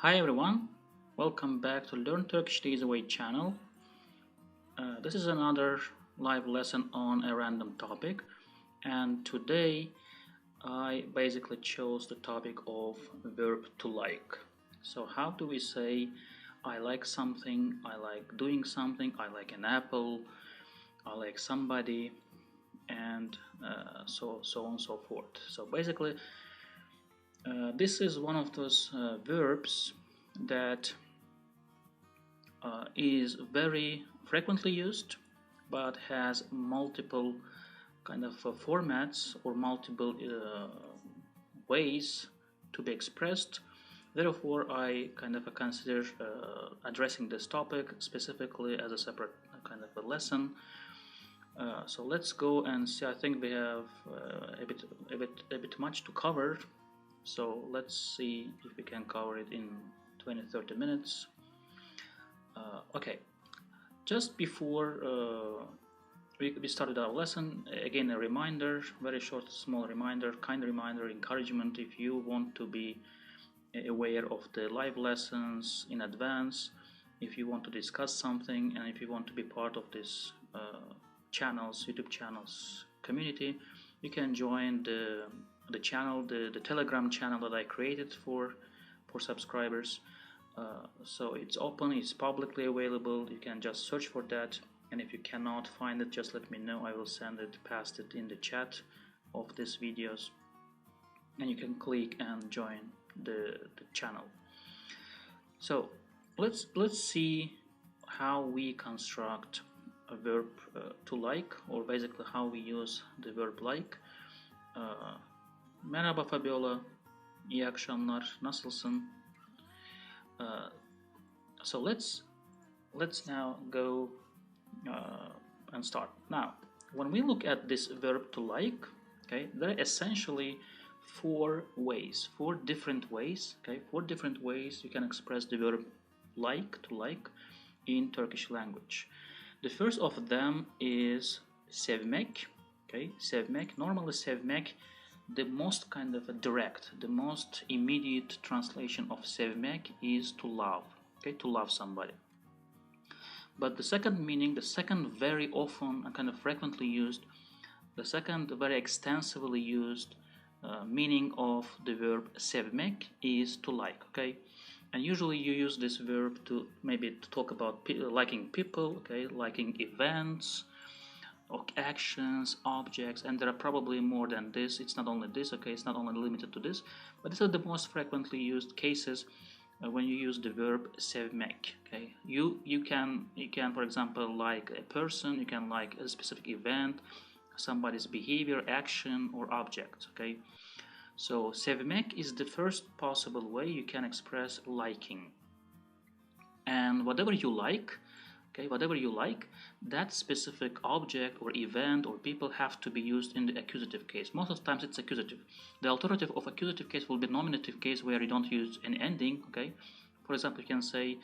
Hi everyone, welcome back to Learn Turkish the Easy Way channel. This is another live lesson on a random topic, and today I basically chose the topic of verb to like. So how do we say I like something, I like doing something, I like an apple, I like somebody, and so on and so forth. So basically this is one of those verbs that is very frequently used but has multiple kind of formats or multiple ways to be expressed. Therefore, I kind of consider addressing this topic specifically as a separate kind of a lesson. So let's go and see. I think we have a bit much to cover. So let's see if we can cover it in 20-30 minutes. Okay, just before we started our lesson, again a reminder, very short, small reminder, kind reminder, encouragement. If you want to be aware of the live lessons in advance, if you want to discuss something, and if you want to be part of this YouTube channels community, you can join the channel, the Telegram channel that I created for subscribers. So it's open, it's publicly available. You can just search for that, and if you cannot find it, just let me know. I will paste it in the chat of these videos, and you can click and join the channel. So let's see how we construct a verb to like, or basically how we use the verb like. Merhaba Fabiola, iyi akşamlar, nasılsın? So let's now go and start. Now, when we look at this verb to like, okay, there are essentially four different ways you can express the verb like, to like, in Turkish language. The first of them is sevmek. Okay, sevmek. Normally sevmek, the most kind of a direct, the most immediate translation of sevmek is to love. Okay, to love somebody. But the second meaning, the second very often and kind of frequently used, the second very extensively used meaning of the verb sevmek is to like. Okay, and usually you use this verb to maybe to talk about liking people, okay, liking events, or actions, objects, and there are probably more than this. It's not only this, okay, it's not only limited to this, but these are the most frequently used cases when you use the verb sevmek. Okay, you can for example like a person, you can like a specific event, somebody's behavior, action, or object. Okay, so sevmek is the first possible way you can express liking. And whatever you like, okay, whatever you like, that specific object or event or people have to be used in the accusative case. Most of the times it's accusative. The alternative of accusative case will be nominative case, where you don't use an ending. Okay, for example, you can say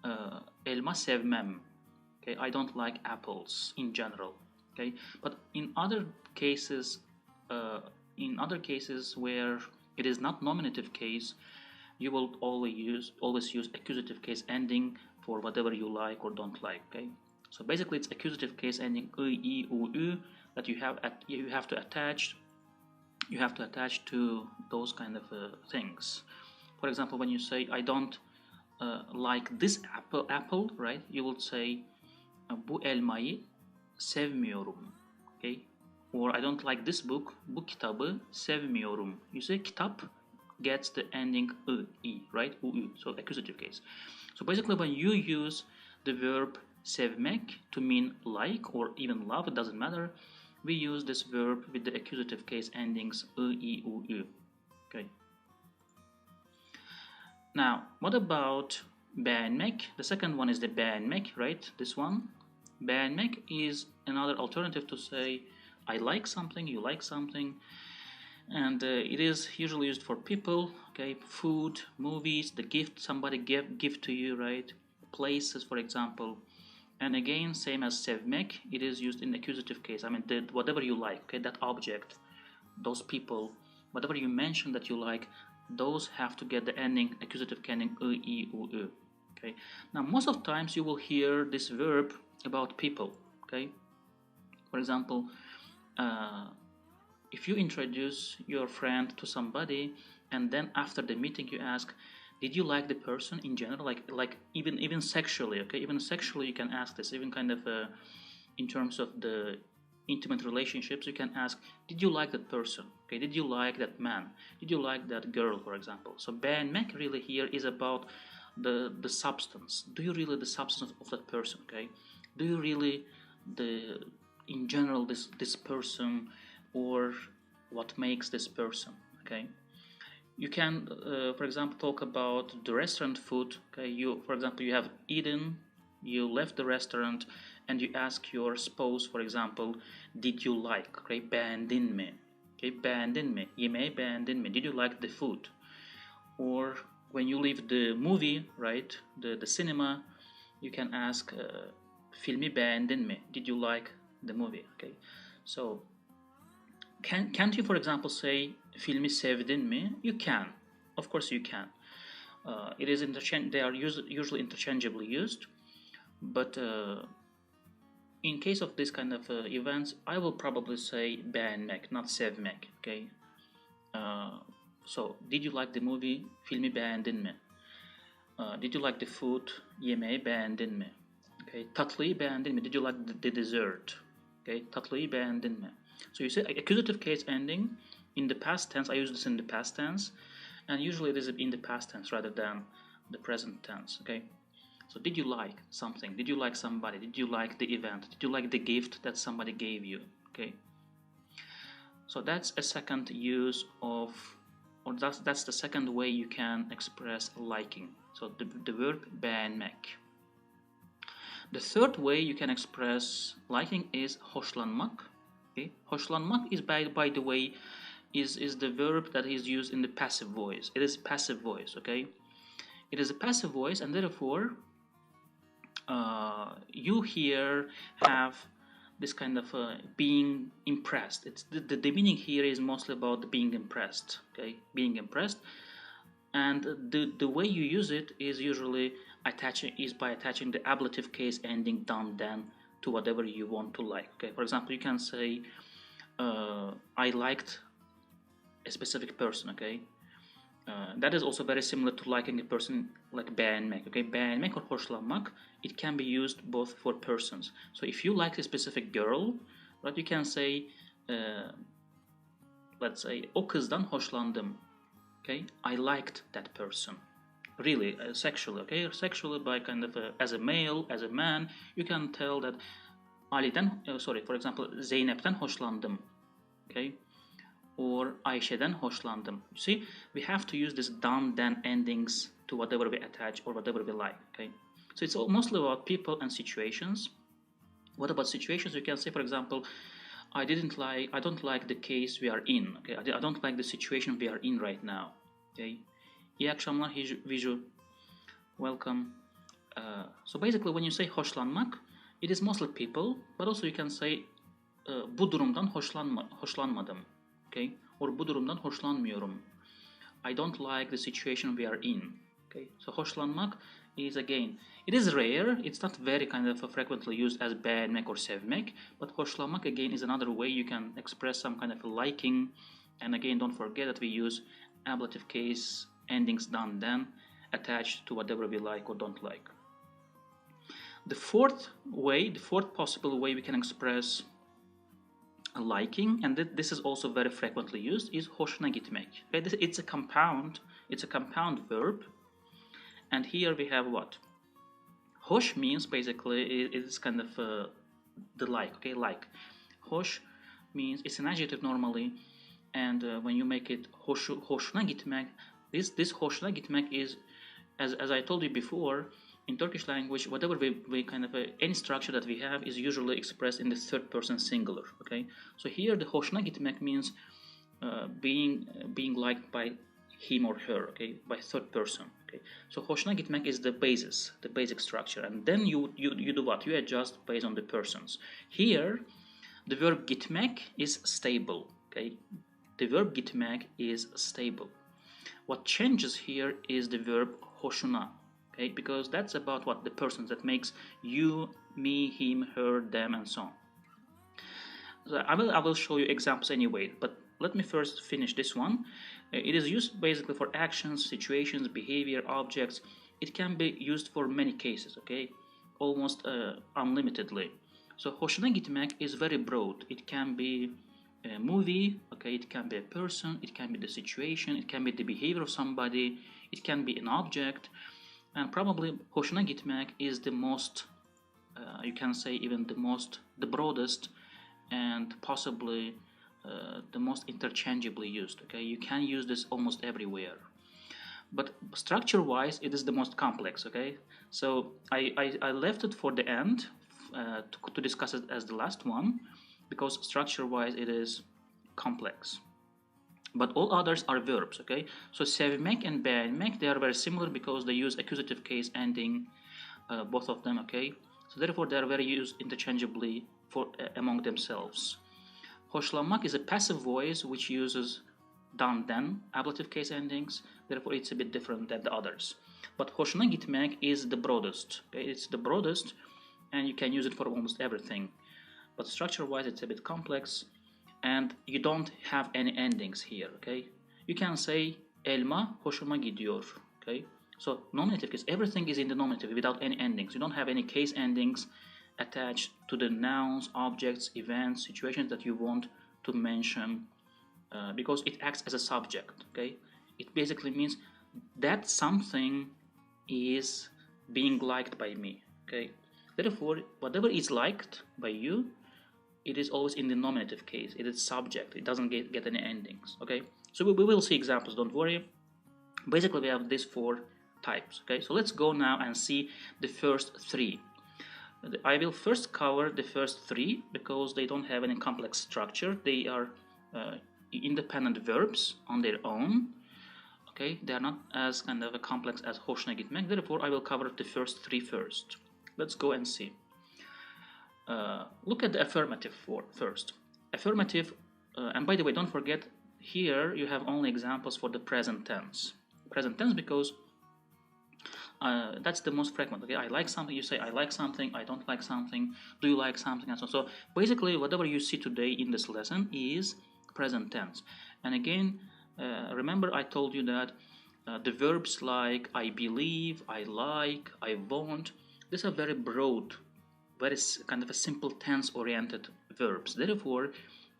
elma sevmem. Okay, I don't like apples in general. Okay, but in other cases where it is not nominative case, you will always use accusative case ending for whatever you like or don't like. Okay, so basically it's accusative case ending I, U, U that you have to attach to those kind of things. For example, when you say I don't like this apple, right? You will say bu elmayı sevmiyorum. Okay, or I don't like this book, bu kitabı sevmiyorum. You say kitap gets the ending I, right? U, so accusative case. So basically when you use the verb sevmek to mean like or even love, it doesn't matter, we use this verb with the accusative case endings I, U, U. Okay. Now, what about beğenmek? The second one is the beğenmek, right? This one. Beğenmek is another alternative to say I like something, you like something. And it is usually used for people, okay, food, movies, the gift somebody give to you, right, places, for example. And again, same as sevmek, it is used in accusative case. I mean, whatever you like, okay, that object, those people, whatever you mention that you like, those have to get the ending, accusative ending e, I, U, Ö. Okay. Now, most of the times you will hear this verb about people. Okay. For example, if you introduce your friend to somebody, and then after the meeting you ask, did you like the person in general, like even sexually? Okay, even sexually you can ask this. Even kind of in terms of the intimate relationships, you can ask, did you like that person? Okay, did you like that man? Did you like that girl, for example? So beğenmek really here is about the substance. Do you really the substance of that person? Okay, do you really the in general this person, or what makes this person? Okay, you can for example talk about the restaurant food. Okay, you for example you have eaten, you left the restaurant, and you ask your spouse, for example, did you like? Okay, beğendin mi? Okay, beğendin mi? Yemeği beğendin mi? Did you like the food? Or when you leave the movie, right, the cinema, you can ask, filmi beğendin mi? Did you like the movie? Okay, so can't you, for example, say filmi sevdin mi? You can, of course you can. It is they are usually interchangeably used, but in case of this kind of events, I will probably say beğenmek, not sevmek. Okay. So, did you like the movie? Filmi beğendin mi? Did you like the food? Yemeği beğendin mi? Okay. Tatlıyı beğendin mi? Did you like the dessert? Okay. Tatlıyı beğendin mi? So you say accusative case ending in the past tense. I use this in the past tense, and usually it is in the past tense rather than the present tense. Okay. So did you like something? Did you like somebody? Did you like the event? Did you like the gift that somebody gave you? Okay. So that's a second use of, or that's the second way you can express liking. So the verb beğenmek. The third way you can express liking is hoşlanmak. Okay. Hoşlanmak is by the way is the verb that is used in the passive voice. It is passive voice. Okay. It is a passive voice, and therefore you here have this kind of being impressed. It's the meaning here is mostly about being impressed. Okay, being impressed, and the way you use it is usually by attaching the ablative case ending done then to whatever you want to like. Okay, for example, you can say I liked a specific person. Okay. That is also very similar to liking a person, like beğenmek. Okay, beğenmek or hoşlanmak, it can be used both for persons. So if you like a specific girl, right, you can say, let's say, o kızdan hoşlandım. Okay, I liked that person. Really, sexually. Okay, sexually by kind of as a male, as a man, you can tell that Ali'den, for example, Zeynep'ten hoşlandım. Okay. Or Ayşe'den hoşlandım. You see, we have to use this done then endings to whatever we attach or whatever we like. Okay, so it's mostly about people and situations. What about situations? You can say, for example, I don't like the case we are in. Okay, I don't like the situation we are in right now. Okay, İyi akşamlar Viju. Welcome. So basically, when you say hoşlanmak, it is mostly people, but also you can say bu durumdan hoşlanmadım. Okay, or bu durumdan hoşlanmıyorum. I don't like the situation we are in. Okay, so hoşlanmak is again, it is rare, it's not very kind of frequently used as beğenmek or sevmek, but hoşlanmak again is another way you can express some kind of liking. And again, don't forget that we use ablative case endings done then attached to whatever we like or don't like. The fourth possible way we can express liking, and this is also very frequently used, is hoşuna gitmek. Okay, it's a compound verb, and here we have what? Hoş means basically it's kind of the like. Okay, like. Hoş means it's an adjective normally, and when you make it hoşuna gitmek, this hoşuna gitmek is, as I told you before, in Turkish language, whatever we kind of any structure that we have is usually expressed in the third person singular. Okay, so here the hoşuna gitmek means being liked by him or her. Okay, by third person. Okay, so hoşuna gitmek is the basic structure, and then you do what? You adjust based on the persons. Here, the verb gitmek is stable. Okay, the verb gitmek is stable. What changes here is the verb hoşuna, okay? Because that's about what the person that makes you, me, him, her, them, and so on. So I will show you examples anyway, but let me first finish this one. It is used basically for actions, situations, behavior, objects. It can be used for many cases, okay? Almost unlimitedly. So hoşuna gitmek is very broad. It can be a movie, okay? It can be a person, it can be the situation, it can be the behavior of somebody, it can be an object, and probably hoşuna gitmek is the most, you can say even the broadest, and possibly the most interchangeably used, okay? You can use this almost everywhere. But structure-wise, it is the most complex, okay? So I left it for the end to discuss it as the last one, because structure-wise it is complex. But all others are verbs, okay? So sevmek and beğenmek, they are very similar because they use accusative case ending, both of them, okay? So therefore they are very used interchangeably for among themselves. Hoşlanmak is a passive voice which uses done then ablative case endings, therefore it's a bit different than the others. But hoşuna gitmek is the broadest, okay? It's the broadest and you can use it for almost everything. But structure wise it's a bit complex and you don't have any endings here, okay? You can say elma hoşuma gidiyor, okay? So nominative case, everything is in the nominative without any endings. You don't have any case endings attached to the nouns, objects, events, situations that you want to mention, because it acts as a subject, okay? It basically means that something is being liked by me, okay? Therefore, whatever is liked by you, it is always in the nominative case. It is subject. It doesn't get any endings, okay? So we will see examples, don't worry. Basically, we have these four types, okay? So let's go now and see the first three. I will first cover the first three because they don't have any complex structure. They are independent verbs on their own, okay? They are not as kind of a complex as hoşuna gitmek. Therefore, I will cover the first three first. Let's go and see. Look at the affirmative first. Affirmative, and by the way, don't forget, here you have only examples for the present tense. Present tense because that's the most frequent, okay? I like something, you say I like something, I don't like something, do you like something, and so on. So basically whatever you see today in this lesson is present tense. And again, remember I told you that the verbs like I believe, I like, I want, these are very broad, very kind of a simple tense oriented verbs. Therefore,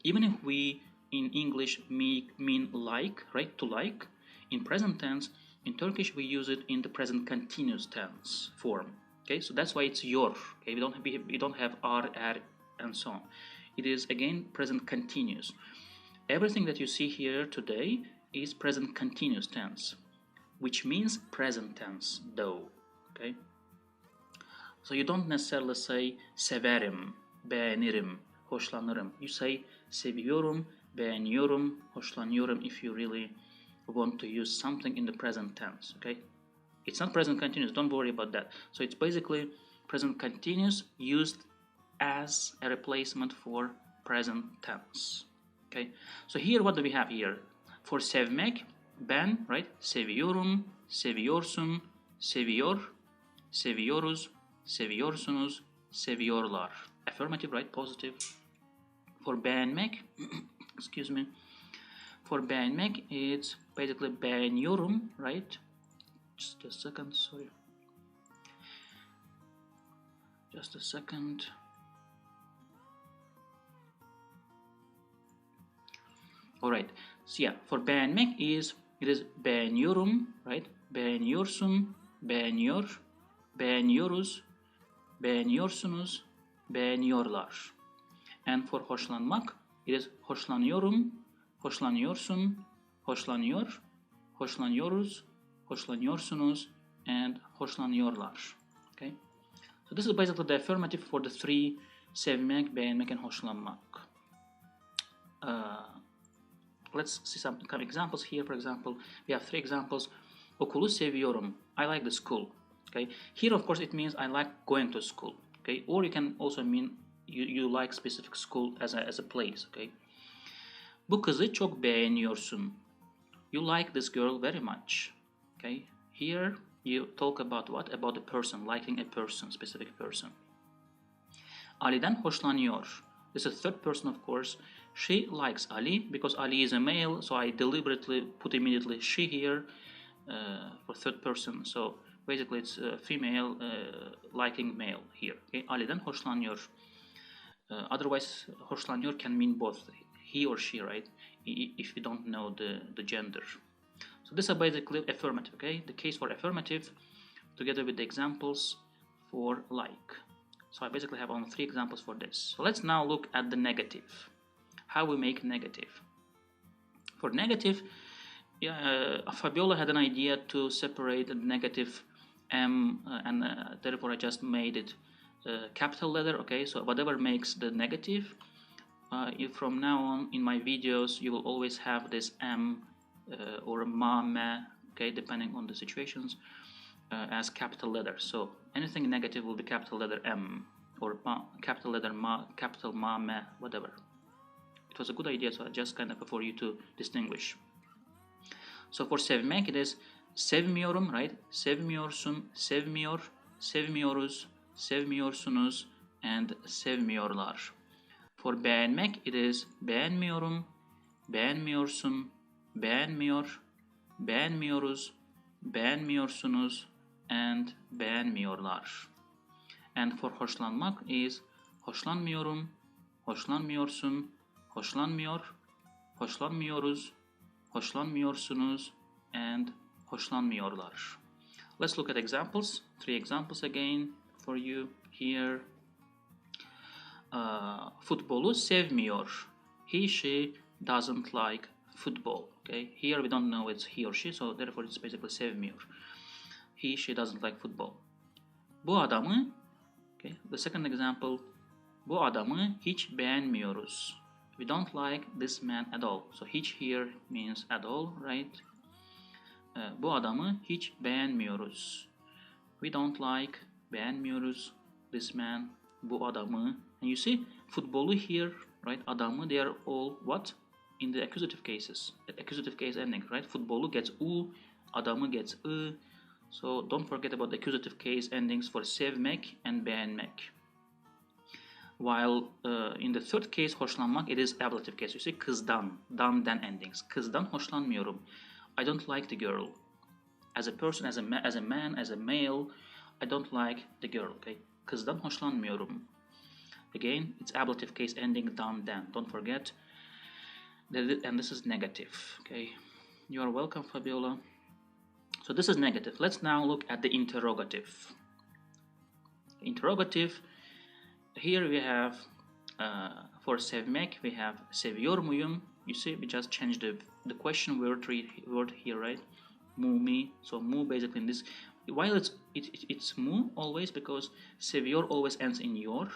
even if we in English mean like, right, to like, in present tense, in Turkish we use it in the present continuous tense form, okay? So that's why it's yor, okay? We don't have ar, er, and so on. It is again present continuous. Everything that you see here today is present continuous tense, which means present tense though, okay? So you don't necessarily say severim, beğenirim, hoşlanırım. You say seviyorum, beğeniyorum, hoşlanıyorum if you really want to use something in the present tense, okay? It's not present continuous, don't worry about that. So it's basically present continuous used as a replacement for present tense, okay? So here, what do we have here? For sevmek, ben, right? Seviyorum, seviyorsun, seviyor, seviyoruz, seviyorsunuz, seviyorlar. Affirmative, right? Positive. For beğenmek, excuse me. For beğenmek, it's basically beğeniyorum, right? Just a second, sorry. Just a second. Alright, so yeah, for beğenmek it is beğeniyorum, right? Beğeniyorsun, beğeniyor, beğeniyoruz, beğeniyorsunuz, beğeniyorlar. And for hoşlanmak, it is hoşlanıyorum, hoşlanıyorsun, hoşlanıyor, hoşlanıyoruz, hoşlanıyorsunuz, and hoşlanıyorlar. Okay? So this is basically the affirmative for the three sevmek, beğenmek, and hoşlanmak. Let's see some examples here. For example, we have three examples. Okulu seviyorum. I like the school. Okay. Here, of course, it means I like going to school. Okay. Or you can also mean you like specific school as a place. Okay. Bu kızı çok beğeniyorsun. You like this girl very much. Okay, here you talk about what? About a person, liking a person, specific person. Ali'den hoşlanıyor. This is third person, of course. She likes Ali because Ali is a male, so I deliberately put immediately she here for third person. So basically it's female liking male here. Okay? Ali'den hoşlanıyor. Otherwise, hoşlanıyor can mean both he or she, right? If you don't know the gender. So this is basically affirmative, okay? The case for affirmative together with the examples for like. So I basically have only 3 examples for this. So let's now look at the negative. How we make negative. For negative, Fabiola had an idea to separate the negative M and therefore I just made it capital letter, okay? So whatever makes the negative, from now on in my videos you will always have this M or ma, me, okay, depending on the situations, as capital letter. So anything negative will be capital letter M or ma, capital letter ma, capital ma, me, whatever. It was a good idea, so just kind of for you to distinguish. So for sevmek it is sevmiyorum, right? Sevmiyorsun, sevmiyor, sevmiyoruz, sevmiyorsunuz, and sevmiyorlar. For beğenmek it is beğenmiyorum, beğenmiyorsun, beğenmiyor, beğenmiyoruz, beğenmiyorsunuz, and beğenmiyorlar. And for hoşlanmak is hoşlanmıyorum, hoşlanmıyorsun, hoşlanmıyor, hoşlanmıyoruz, hoşlanmıyorsunuz, and hoşlanmıyorlar. Let's look at examples. 3 examples again for you here. Futbolu sevmiyor. He, she doesn't like football. Okay, here we don't know it's he or she, so therefore it's basically sevmiyor. He, she doesn't like football. Bu adamı, okay, the second example, bu adamı hiç beğenmiyoruz. We don't like this man at all. So hiç here means at all, right? Bu adamı hiç beğenmiyoruz. We don't like, beğenmiyoruz, this man, bu adamı. And you see, futbolu here, right, adamı, they are all what? In the accusative cases, accusative case ending, right? Futbolu gets u, adamı gets ı. So don't forget about the accusative case endings for sevmek and beğenmek. While in the third case, hoşlanmak, it is ablative case. You see, kızdan, dan endings. Kızdan hoşlanmıyorum. I don't like the girl. As a person, as a man, as a male, I don't like the girl, okay? Kızdan hoşlanmıyorum. Again, it's ablative case ending dan. Don't forget. And this is negative, okay? You are welcome, Fabiola. So this is negative. Let's now look at the interrogative. Interrogative, here we have, for sevmek, we have seviyor muyum? You see, we just changed the question word here, right? Mu, me. So mu basically in this, while it's mu always, because seviyor always ends in yor,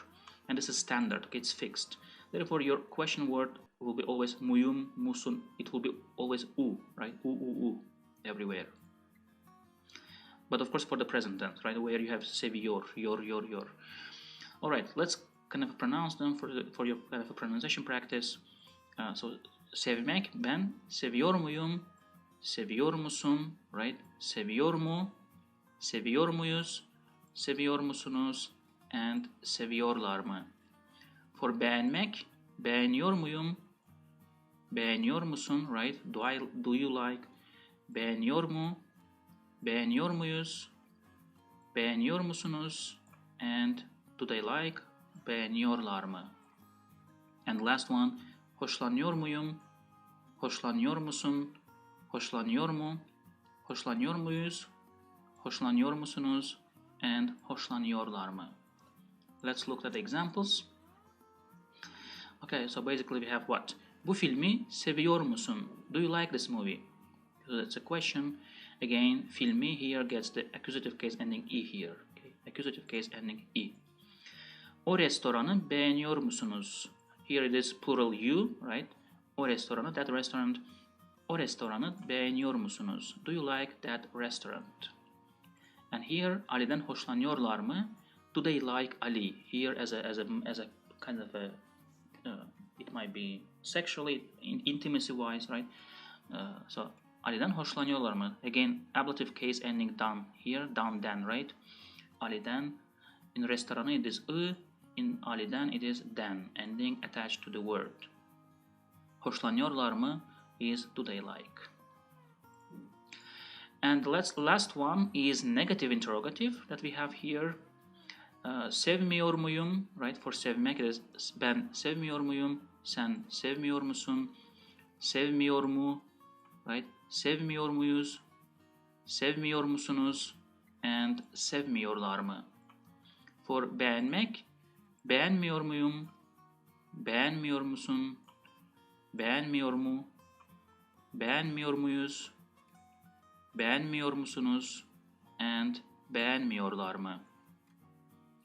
and this is standard, okay, it's fixed. Therefore, your question word will be always muyum, musun. It will be always u, right? U, everywhere. But of course for the present tense, right, where you have seviyor, your. All right, let's kind of pronounce them for your kind of a pronunciation practice. So sevmek, ben seviyor muyum, seviyor musun, right? Seviyor mu, seviyor muyuz, seviyor musunuz, and seviyorlar mı? For beğenmek, beğeniyor muyum, beğeniyor musun, right? Do you like? Beğeniyor mu, beğeniyor muyuz, beğeniyor musunuz, and do they like? Beğeniyorlar mı? And last one, hoşlanıyor muyum, hoşlanıyor musun, hoşlanıyor mu, hoşlanıyor muyuz, hoşlanıyor musunuz, and hoşlanıyorlar mı? Let's look at the examples. Okay, so basically we have what? Bu filmi seviyor musun? Do you like this movie? So that's a question. Again, filmi here gets the accusative case ending e here. Okay? Accusative case ending e. O restoranı beğeniyor musunuz? Here it is plural you, right? O restoranı, that restaurant. O restoranı beğeniyor musunuz? Do you like that restaurant? And here, Ali'den hoşlanıyorlar mı? Do they like Ali? Here as a kind of a, it might be sexually, intimacy-wise, right? So Ali'den hoşlanıyorlar mı? Again, ablative case ending done here, done then, right? Ali'den, in restoranı it is I, in Ali'den it is then, ending attached to the word. Hoşlanıyorlar mı is do they like. And last one is negative interrogative that we have here. Sevmiyor muyum, right? For sevmek it is ben sevmiyor muyum, sen sevmiyor musun, sevmiyor mu, right? Sevmiyor muyuz, sevmiyor musunuz, and sevmiyorlar mı. For beğenmek, beğenmiyor muyum, beğenmiyor musun, beğenmiyor mu, beğenmiyor muyuz, beğenmiyor musunuz, and beğenmiyorlar mı.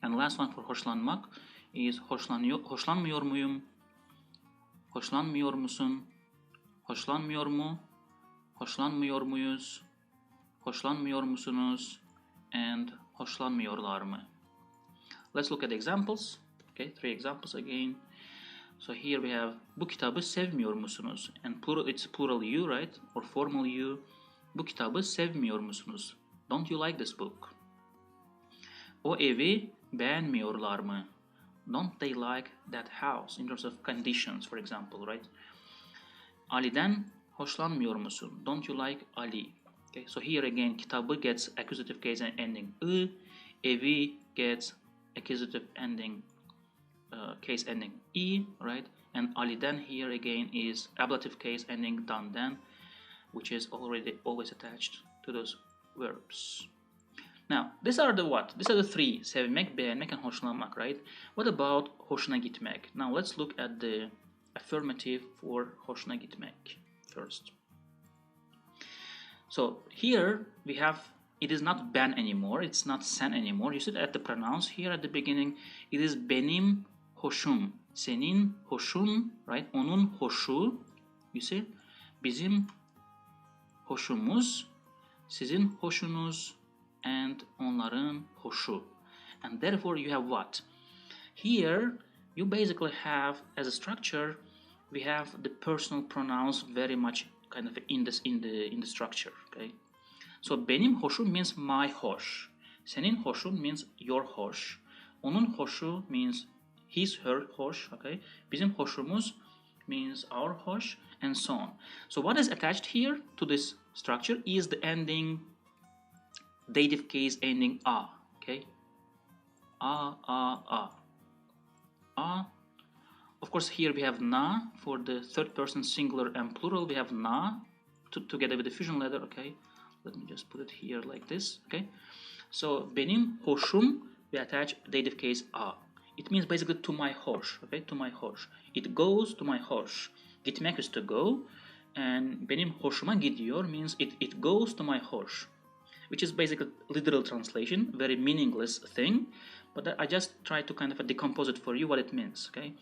And last one for hoşlanmak is hoşlanmıyor muyum, hoşlanmıyor musun, hoşlanmıyor mu, hoşlanmıyor muyuz, hoşlanmıyor musunuz, and hoşlanmıyorlar mı. Let's look at examples. Okay, 3 examples again. So here we have bu kitabı sevmiyor musunuz? And plural, it's plural you, right? Or formal you. Bu kitabı sevmiyor musunuz? Don't you like this book? O evi beğenmiyorlar mı? Don't they like that house? In terms of conditions, for example, right? Ali'den hoşlanmıyor musun? Don't you like Ali? Okay, so here again, kitabı gets accusative case ending I, evi gets accusative ending case ending E, right? And Ali'den here again is ablative case ending done then, which is always attached to those verbs. Now, these are the what? These are the 3, sevmek, beğenmek, and hoşlanmak, right? What about hoşuna gitmek? Now, let's look at the affirmative for hoşuna gitmek first. So, here we have, it is not ben anymore, it's not sen anymore. You see at the pronouns here at the beginning, it is benim hoşum, senin hoşun, right? Onun hoşu, you see? Bizim hoşumuz, sizin hoşunuz, and onların hoşu. And therefore you have what? Here you basically have, as a structure, we have the personal pronouns very much kind of in the structure, okay? So benim hoşum means my hoş. Senin hoşun means your hoş. Onun hoşu means his, her hoş, okay? Bizim hoşumuz means our hoş, and so on. So what is attached here to this structure is the ending dative case ending a, okay? A. Of course, here we have na for the third person singular and plural. We have na together with the fusion letter, okay? Let me just put it here like this, okay? So benim hoşum, we attach dative case a. It means basically to my hoş, okay? To my hoş. It goes to my hoş. Gitmek is to go, and benim hoşuma gidiyor means it goes to my hoş, which is basically literal translation, very meaningless thing, but I just try to kind of decompose it for you what it means, okay?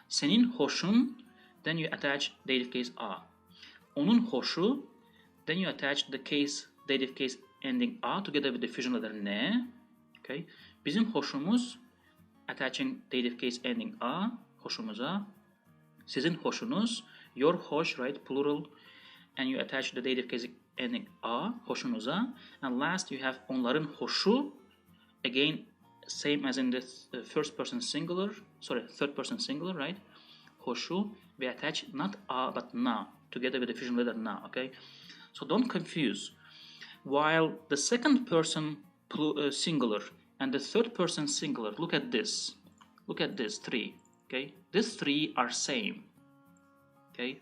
Senin hoşun, then you attach dative case a. Onun hoşu, then you attach the case, dative case ending a together with the fusion letter ne, okay? Bizim hoşumuz, attaching dative case ending a, hoşumuza. Sizin hoşunuz, your hoş, right, plural, and you attach the dative case ending a, hoşunuza. And last you have onların hoşu, again, same as in the third person singular, right? Hoşu, we attach not a but na, together with the fusion letter na, okay? So don't confuse. While the second person singular and the third person singular, look at this, 3, okay? These 3 are same, okay?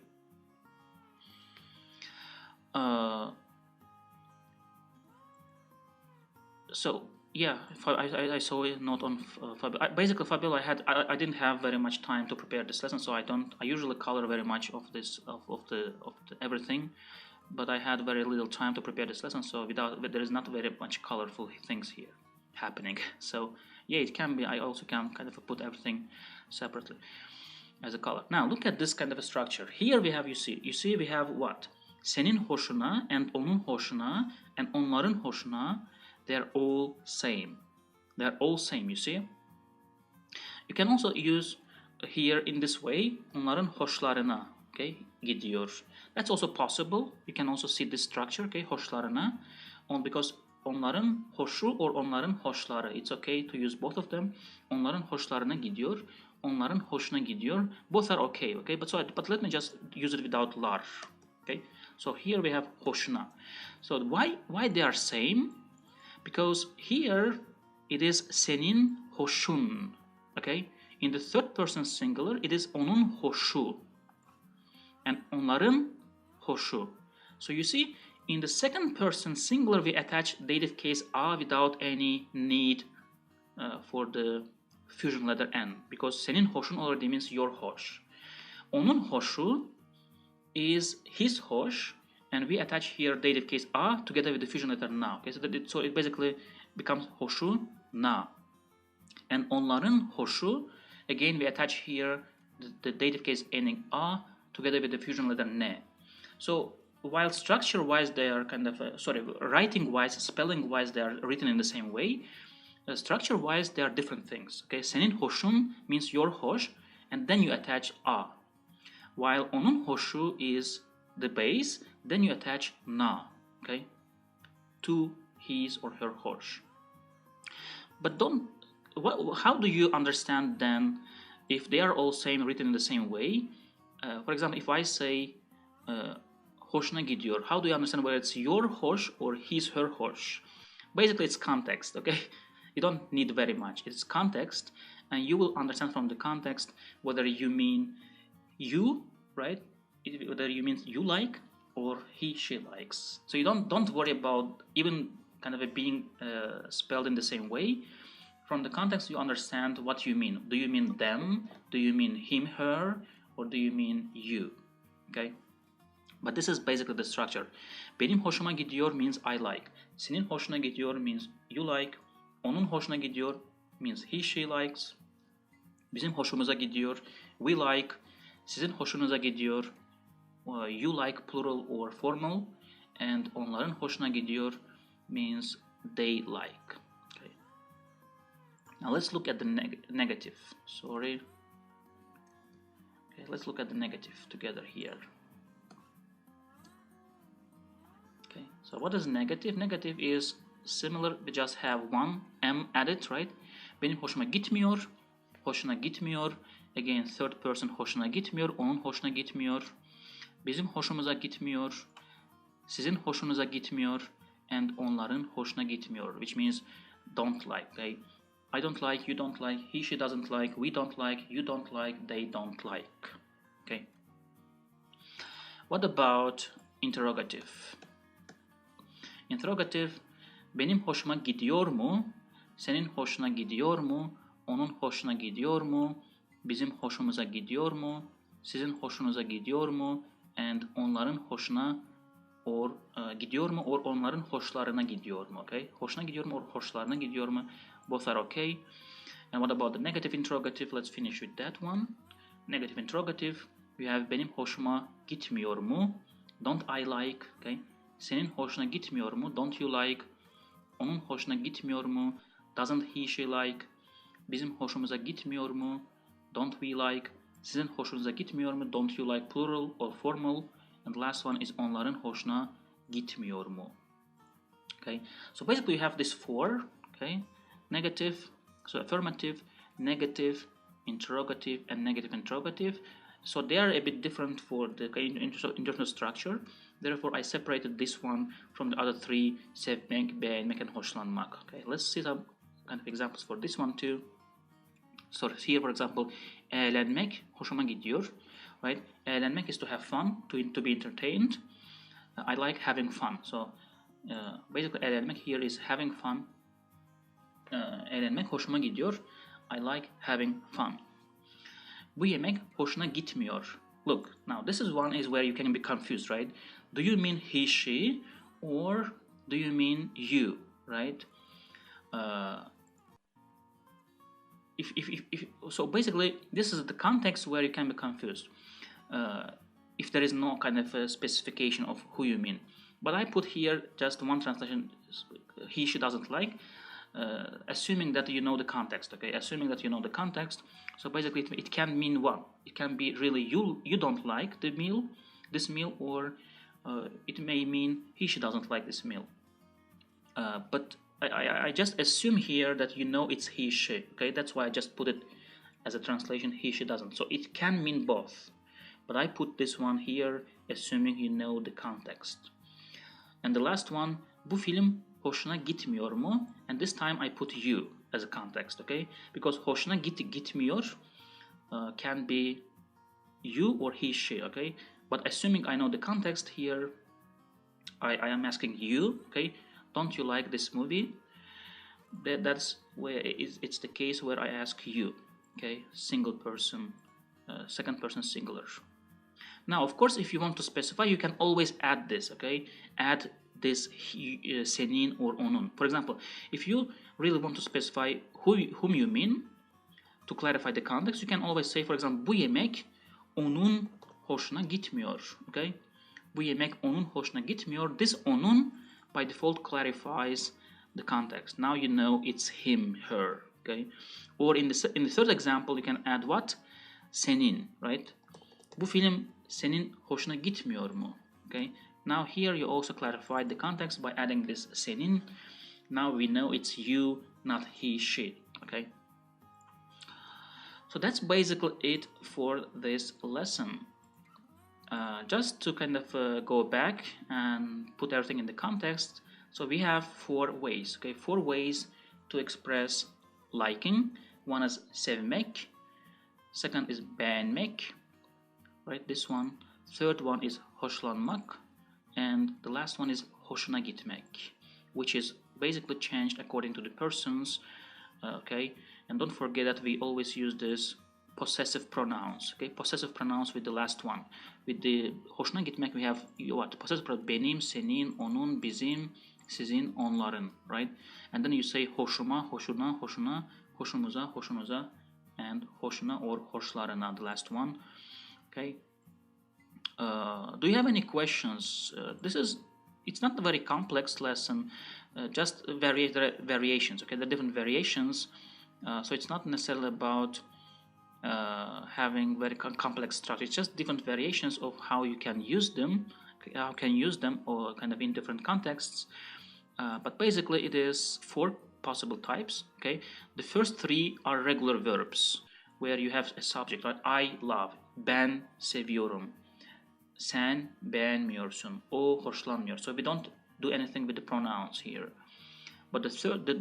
So yeah, I saw a note on Fabio. Basically, Fabio, I didn't have very much time to prepare this lesson, so I usually color very much of this of the everything, but I had very little time to prepare this lesson, so there is not very much colorful things here happening. So yeah, it can be. I also can kind of put everything separately as a color. Now look at this kind of a structure. Here we have, you see we have what? Senin hoşuna and onun hoşuna and onların hoşuna. They're all same. You see. You can also use here in this way onların hoşlarına, okay, gidiyor. That's also possible. You can also see this structure, okay, hoşlarına, because onların hoşu or onların hoşları. It's okay to use both of them. Onların hoşlarına gidiyor, onların hoşuna gidiyor. Both are okay, okay? But let me just use it without lar, okay? So here we have hoşuna. So why they are same? Because here it is senin hoşun, okay? In the third person singular, it is onun hoşu, and onların hoşu. So you see, in the second person singular, we attach dative case a without any need for the fusion letter n, because senin hoşun already means your hoş. Onun hoşu is his hoş, and we attach here dative case a together with the fusion letter na. Okay, so it basically becomes hoşu na. And onların hoşu, again we attach here the dative case ending a together with the fusion letter ne. So while structure-wise they are kind of, writing-wise, spelling-wise they are written in the same way, structure-wise they are different things. Okay, senin hoşun means your hoş, and then you attach a. While onun hoşu is the base, then you attach na, okay, to his or her hoş. But how do you understand then if they are all same, written in the same way? For example, if I say hoşuna gidiyor, how do you understand whether it's your hoş or his, her hoş? Basically, it's context, okay? You don't need very much. It's context, and you will understand from the context whether you mean you, right? Whether you mean you like or he, she likes. So you don't worry about even kind of it being spelled in the same way. From the context, you understand what you mean. Do you mean them? Do you mean him, her? Or do you mean you? Okay? But this is basically the structure. Benim hoşuma gidiyor means I like. Senin hoşuna gidiyor means you like. Onun hoşuna gidiyor means he, she likes. Bizim hoşumuza gidiyor, we like. Sizin hoşunuza gidiyor, you like plural or formal. And onların hoşuna gidiyor means they like. Okay. Now let's look at the negative. Sorry. Okay, let's look at the negative together here. Okay, so what is negative? Negative is similar, we just have one m added, right? Benim hoşuma gitmiyor, hoşuna gitmiyor. Again, third person hoşuna gitmiyor, onun hoşuna gitmiyor. Bizim hoşumuza gitmiyor, sizin hoşunuza gitmiyor, and onların hoşuna gitmiyor, which means don't like, okay? I don't like, you don't like, he, she doesn't like, we don't like, you don't like, they don't like. Okay. What about interrogative? Interrogative, benim hoşuma gidiyor mu? Senin hoşuna gidiyor mu? Onun hoşuna gidiyor mu? Bizim hoşumuza gidiyor mu? Sizin hoşunuza gidiyor mu? And onların hoşuna gidiyor mu? Or onların hoşlarına gidiyor mu? Okay. Hoşuna gidiyor mu or hoşlarına gidiyor mu? Both are okay. And what about the negative interrogative? Let's finish with that one. Negative interrogative, we have benim hoşuma gitmiyor mu? Don't I like? Okay. Senin hoşuna gitmiyor mu? Don't you like? Onun hoşuna gitmiyor mu? Doesn't he, she like? Bizim hoşumuza gitmiyor mu? Don't we like? Sizin hoşunuza gitmiyor mu? Don't you like plural or formal? And last one is onların hoşuna gitmiyor mu? Okay. So basically you have these four, okay? Negative, so affirmative, negative, interrogative, and negative interrogative. So they are a bit different for the internal structure. Therefore, I separated this one from the other three, sevmek, beğenmek, and hoşlanmak. Okay, let's see some kind of examples for this one too. So here, for example, eğlenmek hoşuma gidiyor, right? Eğlenmek is to have fun, to be entertained. I like having fun. So basically, eğlenmek here is having fun. Eğlenmek hoşuma gidiyor. I like having fun. Bu yemek hoşuna gitmiyor. Look, now this is one is where you can be confused, right? Do you mean he, she, or do you mean you, right? So basically, this is the context where you can be confused. If there is no kind of a specification of who you mean. But I put here just one translation, he, she doesn't like, assuming that you know the context, okay? Assuming that you know the context. So basically, it can mean one. It can be really you don't like the meal, this meal, or it may mean she doesn't like this meal. But I just assume here that you know it's he, she. Okay, that's why I just put it as a translation, he, she doesn't. So it can mean both. But I put this one here, assuming you know the context. And the last one, bu film hoşuna gitmiyor mu? And this time I put you as a context, okay? Because hoşuna gitmiyor can be you or he, she, okay? But assuming I know the context here, I am asking you, okay? Don't you like this movie? That's where it's the case where I ask you, okay? Single person, second person singular. Now, of course, if you want to specify, you can always add this, okay? Add this senin or onun. For example, if you really want to specify whom you mean, to clarify the context, you can always say, for example, bu yemek onun hoşuna gitmiyor, okay? Bu yemek onun hoşuna gitmiyor. This onun by default clarifies the context. Now you know it's him, her, okay? Or in the third example, you can add what? Senin, right? Bu film senin hoşuna gitmiyor mu? Okay? Now here you also clarified the context by adding this senin. Now we know it's you, not he, she, okay? So that's basically it for this lesson. Just to kind of go back and put everything in the context. So we have 4 ways, okay? 4 ways to express liking. One is sevmek, second is beğenmek, right? This one. Third one is hoşlanmak, and the last one is hoşuna gitmek, which is basically changed according to the persons, okay? And don't forget that we always use this possessive pronouns, okay? Possessive pronouns with the last one. With the hoşuna gitmek, we have what? Possessive pronouns: benim, senin, onun, bizim, sizin, onların, right? And then you say hoşuma, hoşuna, hoşuna, hoşumuza, hoşunuza, and hoşuna or hoşlarına, the last one, okay? Do you have any questions? It's not a very complex lesson, just variations, okay? The different variations, so it's not necessarily about having very complex structure. It's just different variations of how you can use them, or kind of in different contexts. But basically it is 4 possible types, okay? The first 3 are regular verbs, where you have a subject, right? I love, ben seviyorum, sen beğenmiyorsun, o hoşlanmıyor. So we don't do anything with the pronouns here. But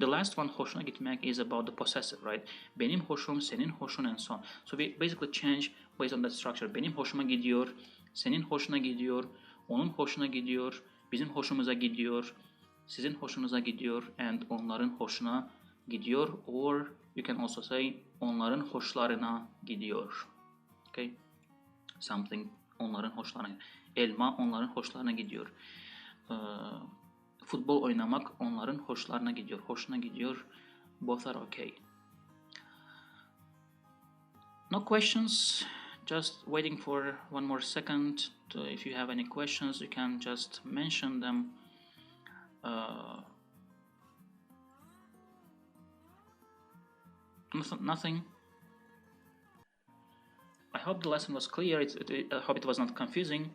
the last one, hoşuna gitmek, is about the possessive, right? Benim hoşum, senin hoşun, and so on. So we basically change based on that structure. Benim hoşuma gidiyor, senin hoşuna gidiyor, onun hoşuna gidiyor, bizim hoşumuza gidiyor, sizin hoşunuza gidiyor, and onların hoşuna gidiyor. Or you can also say onların hoşlarına gidiyor. Okay? Something onların hoşlarına. Elma onların hoşlarına gidiyor. Futbol oynamak onların hoşlarına gidiyor. Hoşuna gidiyor. Both are okay. No questions. Just waiting for one more second. If you have any questions, you can just mention them. Nothing. I hope the lesson was clear. I hope it was not confusing.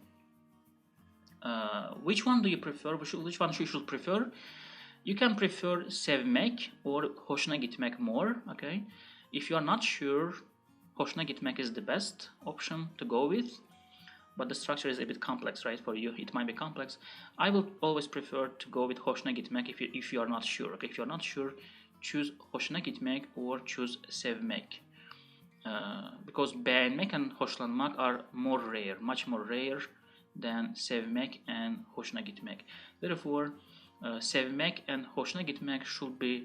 Which one do you prefer? Which one you should prefer? You can prefer sevmek or hoşuna gitmek more, okay? If you are not sure, hoşuna gitmek is the best option to go with, but the structure is a bit complex, right? For you, it might be complex. I will always prefer to go with hoşuna gitmek if you are not sure, okay? If you are not sure, choose hoşuna gitmek or choose sevmek. Because beğenmek and hoşlanmak are more rare, much more rare than sevmek and hoşuna gitmek. Therefore, sevmek and hoşuna gitmek should be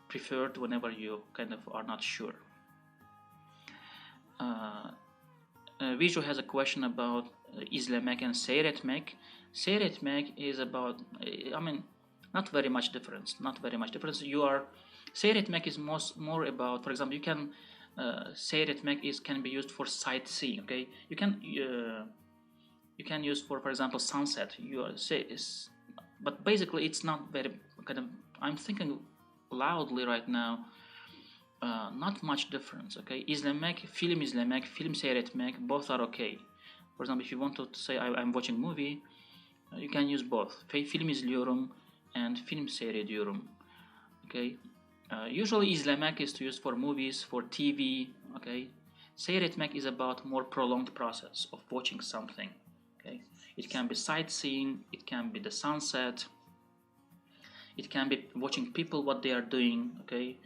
preferred whenever you kind of are not sure. Viju has a question about izlemek and seyretmek. Seyretmek is about, not very much difference. Seyretmek is more about, for example, you can seyretmek can be used for sightseeing. Okay, you can use for example sunset. But basically it's not very kind of. I'm thinking loudly right now. Not much difference. Okay, izlemek, film seyretmek, both are okay. For example, if you want to say I'm watching movie, you can use both. Film izliyorum and film seyrediyorum. Okay. Usually izlemek is to use for movies, for TV. Okay. Seyretmek is about more prolonged process of watching something. Okay. It can be sightseeing. It can be the sunset. It can be watching people what they are doing. Okay.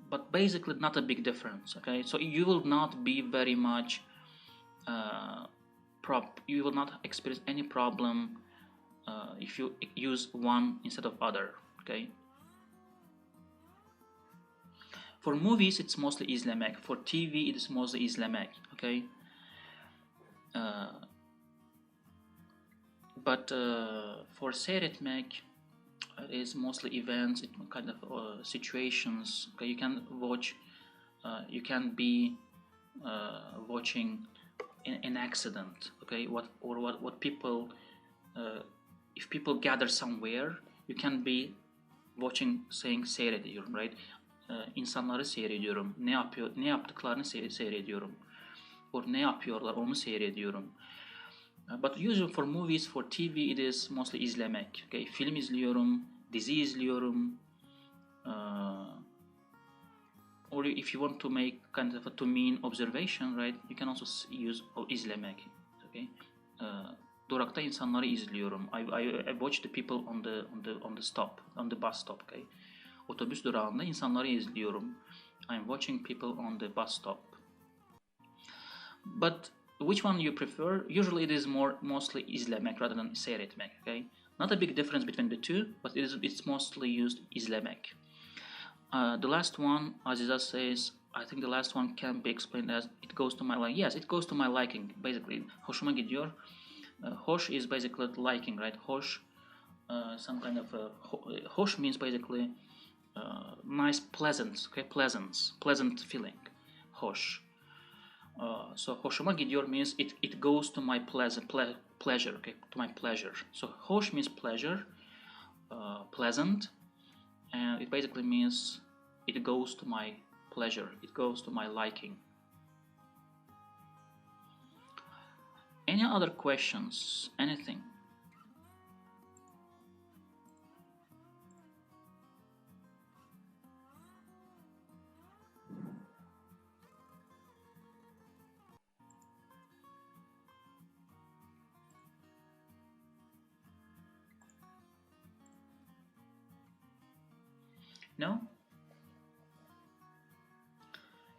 But basically not a big difference. Okay. So you will not be very much you will not experience any problem if you use one instead of other. Okay. For movies it's mostly izlemek. For TV it is mostly izlemek. Okay. But for seyretmek it is mostly events, kind of situations. Okay, you can watch. You can be watching an accident. Okay, what people. If people gather somewhere, you can be watching, saying seyrediyorum, right? İnsanları seyrediyorum. Ne yaptıklarını seyrediyorum. Or ne yapıyorlar onu seyrediyorum. But usually for movies, for TV it is mostly izlemek. Okay, film izliyorum, dizi izliyorum. Or if you want to make kind of a to mean observation, right? You can also use izlemek. Okay. Durakta insanları izliyorum. I watch the people on the stop, on the bus stop. Okay. Otobüs durağında insanları izliyorum. I'm watching people on the bus stop. But which one you prefer? Usually it is mostly izlemek rather than seyretmek. Okay. Not a big difference between the two, but it's mostly used izlemek. The last one, Aziza says, I think the last one can be explained as it goes to my liking. Yes, it goes to my liking. Basically, hoşuma gidiyor. Hoş is basically liking, right? Hoş, some kind of hoş means basically nice, pleasant. Okay, pleasant feeling. Hoş. So hoşuma gidiyor means it goes to my pleasure. Okay, to my pleasure. So hoş means pleasure, pleasant, and it basically means it goes to my pleasure. It goes to my liking. Any other questions? Anything? No?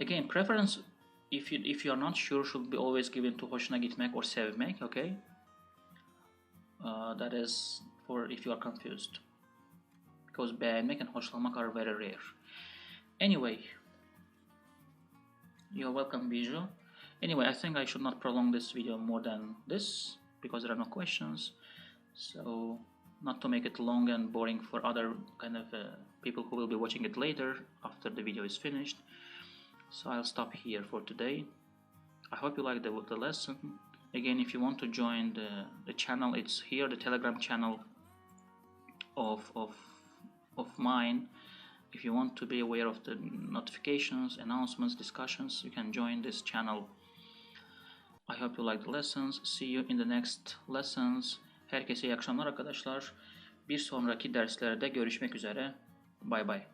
Again, preference, if you are not sure, should be always given to hoşuna gitmek or sevmek. Okay. That is for if you are confused, because beğenmek and hoşlanmak are very rare. Anyway, you're welcome, Bijou. Anyway, I think I should not prolong this video more than this because there are no questions. So, not to make it long and boring for other kind of people who will be watching it later after the video is finished. So I'll stop here for today. I hope you liked the lesson. Again, if you want to join the channel, it's here, the Telegram channel of mine. If you want to be aware of the notifications, announcements, discussions, you can join this channel. I hope you like the lessons. See you in the next lessons. Herkese iyi akşamlar arkadaşlar. Bir sonraki derslerde görüşmek üzere. Bye bye.